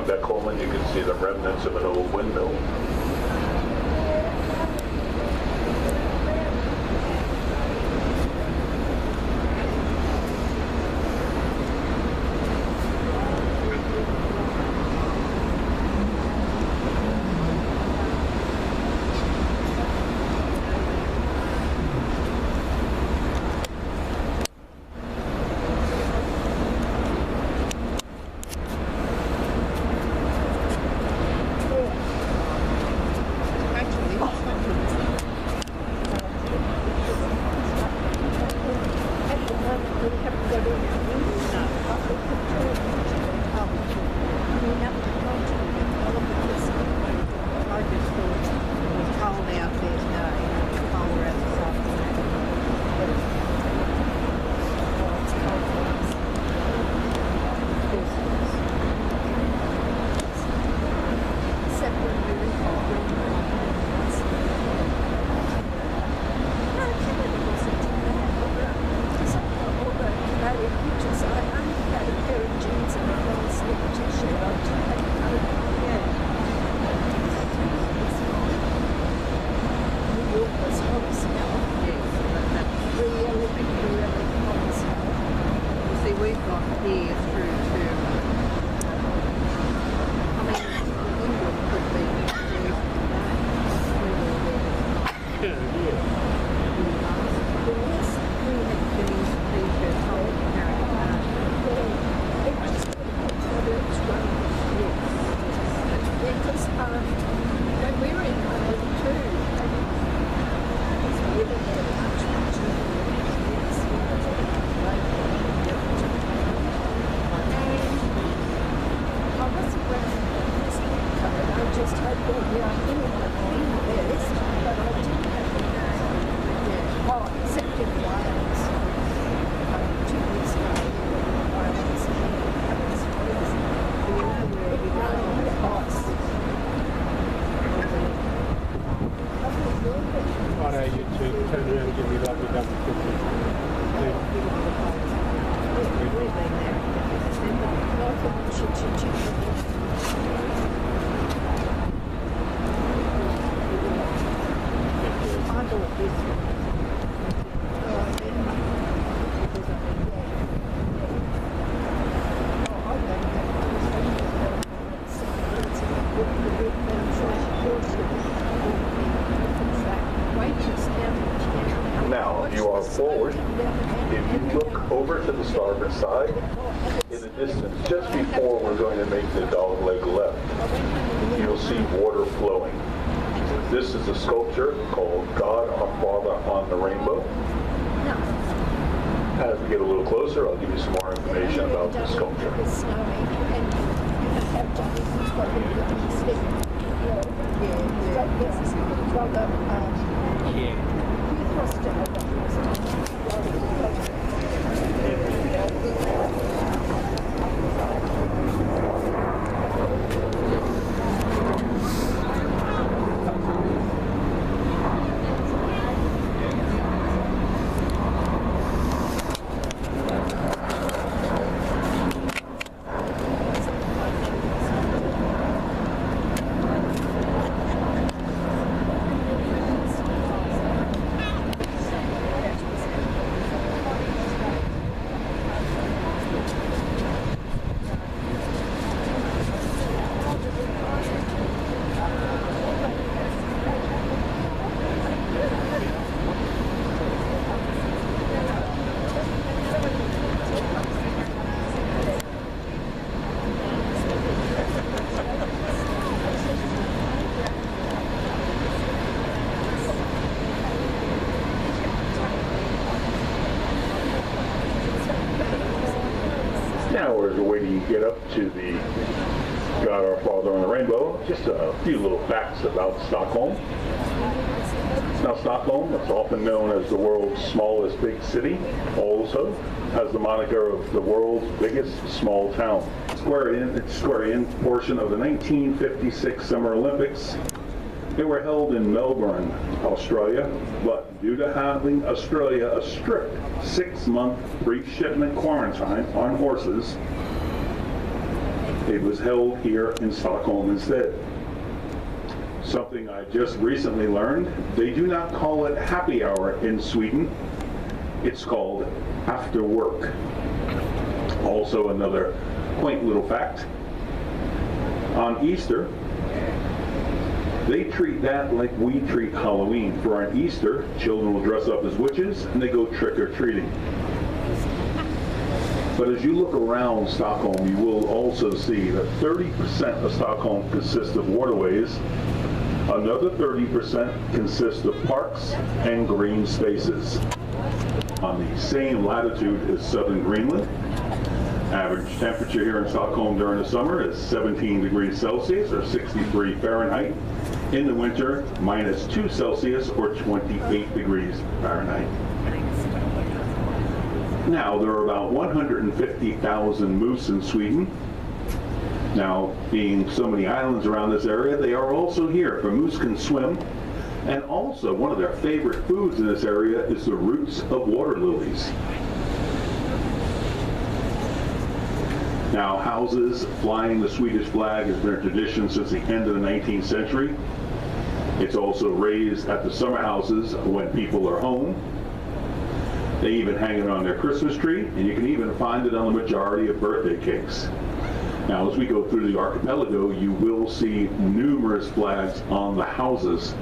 on Beckholmen, you can see the remnants of an old windmill. Now you are forward. If you look over to the starboard side, in the distance, just before we're going to make the dog leg left, you'll see water flowing. This is a sculpture called God Our Father on the Rainbow. As we get a little closer, I'll give you some more information about the sculpture. Now, as we're waiting to get up to the God Our Father on the Rainbow, just a few little facts about Stockholm. Now, Stockholm, it's often known as the world's smallest big city, also has the moniker of the world's biggest small town. Square in portion of the 1956 Summer Olympics. They were held in Melbourne, Australia, but due to having Australia a strict 6-month free shipment quarantine on horses, It was held here in Stockholm instead. Something I just recently learned, they do not call it happy hour in Sweden. It's called after work. Also another quaint little fact. On Easter, they treat that like we treat Halloween. For on Easter, children will dress up as witches and they go trick-or-treating. But as you look around Stockholm, you will also see that 30% of Stockholm consists of waterways. Another 30% consists of parks and green spaces. On the same latitude as southern Greenland. Average temperature here in Stockholm during the summer is 17 degrees Celsius or 63 Fahrenheit. In the winter, -2 Celsius or 28 degrees Fahrenheit. Now, there are about 150,000 moose in Sweden. Now, being so many islands around this area, they are also here, for moose can swim. And also, one of their favorite foods in this area is the roots of water lilies. Now, houses flying the Swedish flag has been a tradition since the end of the 19th century. It's also raised at the summer houses when people are home. They even hang it on their Christmas tree, and you can even find it on the majority of birthday cakes. Now, as we go through the archipelago, you will see numerous flags on the houses.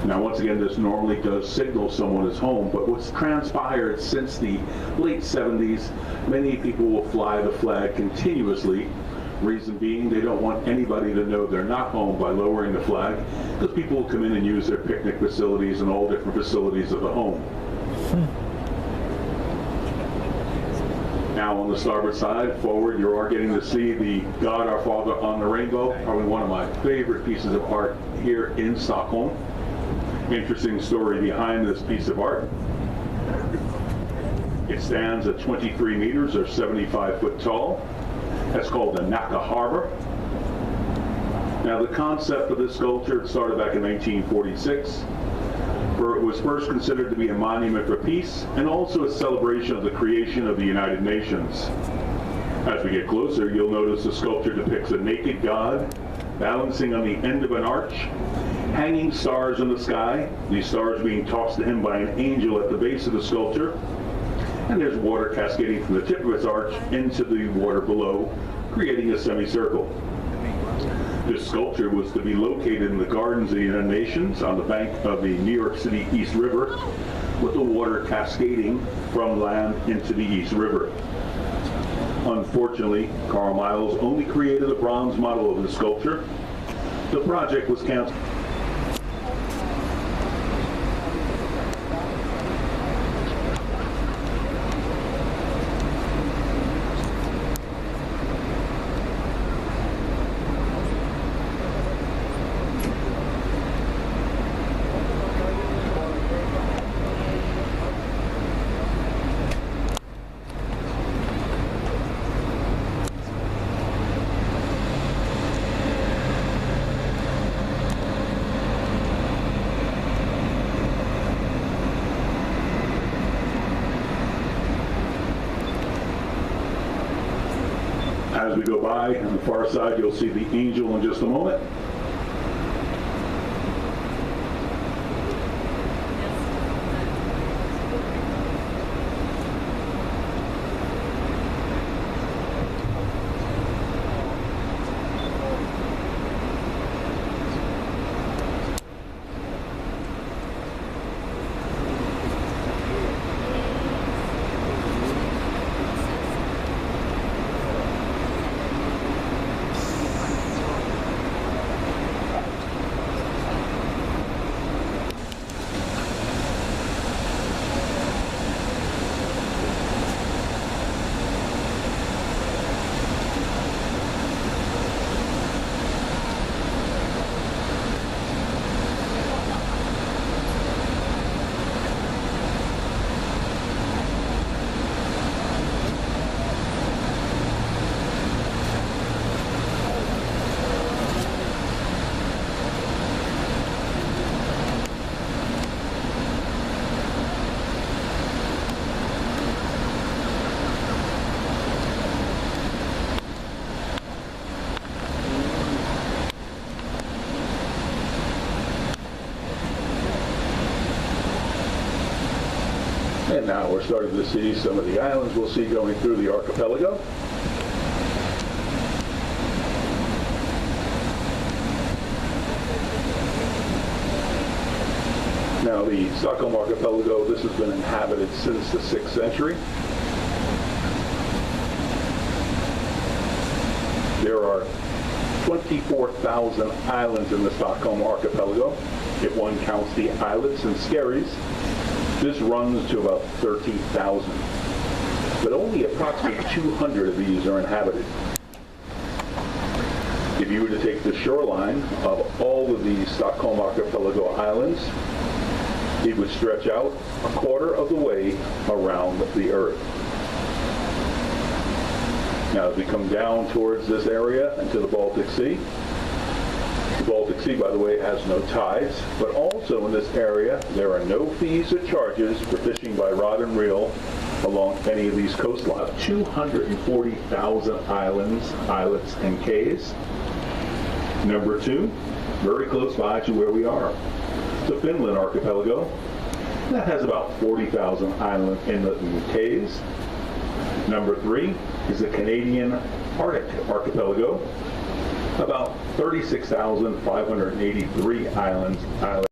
Now, once again, this normally does signal someone is home, but what's transpired since the late 70s, many people will fly the flag continuously. Reason being, they don't want anybody to know they're not home by lowering the flag, because people will come in and use their picnic facilities and all different facilities of the home. Now on the starboard side, forward, you are getting to see the God Our Father on the Rainbow, probably one of my favorite pieces of art here in Stockholm. Interesting story behind this piece of art. It stands at 23 meters or 75 foot tall. That's called the Nacka Harbor. Now the concept of this sculpture started back in 1946, where it was first considered to be a monument for peace and also a celebration of the creation of the United Nations. As we get closer, you'll notice the sculpture depicts a naked God balancing on the end of an arch, hanging stars in the sky, these stars being tossed to him by an angel at the base of the sculpture, and there's water cascading from the tip of its arch into the water below, creating a semicircle. This sculpture was to be located in the Gardens of the United Nations on the bank of the New York City East River, with the water cascading from land into the East River. Unfortunately, Carl Miles only created a bronze model of the sculpture. The project was canceled. As we go by, on the far side, you'll see the angel in just a moment. we're starting to see some of the islands we'll see going through the archipelago. Now, the Stockholm Archipelago, this has been inhabited since the 6th century. There are 24,000 islands in the Stockholm Archipelago, if one counts the islets and skerries. This runs to about 30,000, but only approximately 200 of these are inhabited. If you were to take the shoreline of all of these Stockholm Archipelago islands, it would stretch out a quarter of the way around the Earth. Now, as we come down towards this area into the Baltic Sea, the Baltic Sea, by the way, has no tides, but also in this area, there are no fees or charges for fishing by rod and reel along any of these coastlines. 240,000 islands, islets, and cays. Number 2, very close by to where we are, the Finland Archipelago. That has about 40,000 island inlet and cays. Number 3 is the Canadian Arctic Archipelago, about 36,583 islands,